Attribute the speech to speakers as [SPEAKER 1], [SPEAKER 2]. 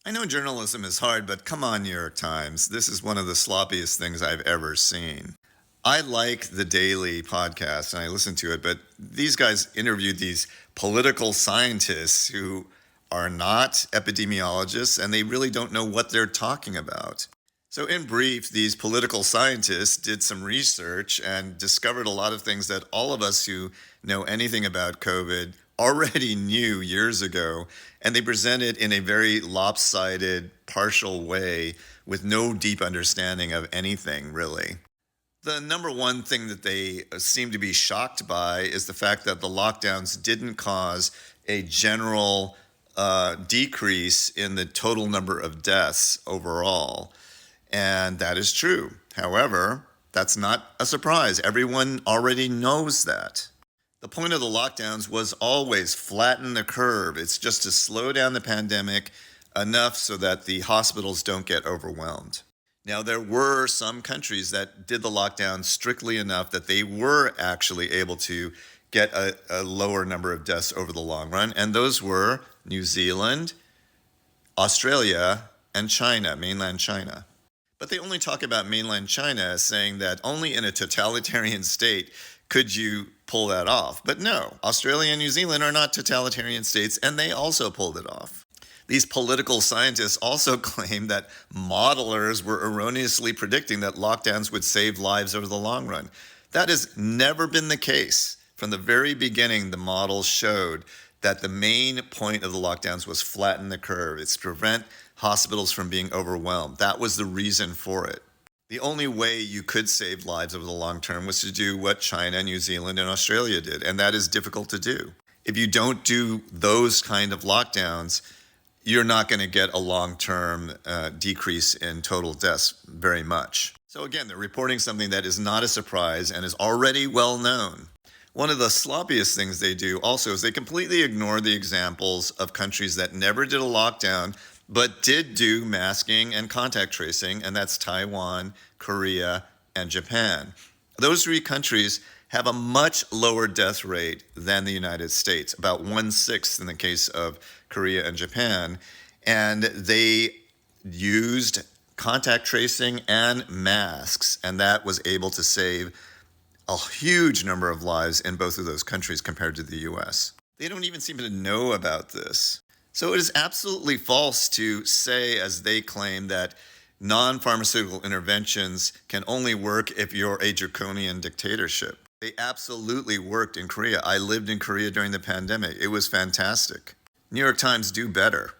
[SPEAKER 1] I know journalism is hard, but come on, New York Times. This is one of the sloppiest things I've ever seen. I like the Daily podcast and I listen to it, but these guys interviewed these political scientists who are not epidemiologists and they really don't know what they're talking about. So, in brief, these political scientists did some research and discovered a lot of things that all of us who know anything about COVID already knew years ago. And they presented in a very lopsided, partial way with no deep understanding of anything, really. The number one thing that they seem to be shocked by is the fact that the lockdowns didn't cause a general decrease in the total number of deaths overall. And that is true. However, that's not a surprise. Everyone already knows that. The point of the lockdowns was always flatten the curve. It's just to slow down the pandemic enough so that the hospitals don't get overwhelmed. Now, there were some countries that did the lockdown strictly enough that they were actually able to get a lower number of deaths over the long run, and those were New Zealand, Australia, and China, mainland China. But they only talk about mainland China as saying that only in a totalitarian state could you pull that off. But no, Australia and New Zealand are not totalitarian states, and they also pulled it off. These political scientists also claim that modelers were erroneously predicting that lockdowns would save lives over the long run. That has never been the case. From the very beginning, the models showed that the main point of the lockdowns was flatten the curve. It's to prevent hospitals from being overwhelmed. That was the reason for it. The only way you could save lives over the long term was to do what China, New Zealand, and Australia did, and that is difficult to do. If you don't do those kind of lockdowns, you're not going to get a long-term decrease in total deaths very much. So again, they're reporting something that is not a surprise and is already well known. One of the sloppiest things they do also is they completely ignore the examples of countries that never did a lockdown but did do masking and contact tracing, and that's Taiwan, Korea, and Japan. Those three countries have a much lower death rate than the United States, about 1/6 in the case of Korea and Japan. And they used contact tracing and masks, and that was able to save a huge number of lives in both of those countries compared to the US. They don't even seem to know about this. So it is absolutely false to say, as they claim, that non pharmaceutical interventions can only work if you're a draconian dictatorship. They absolutely worked in Korea. I lived in Korea during the pandemic. It was fantastic. New York Times, do better.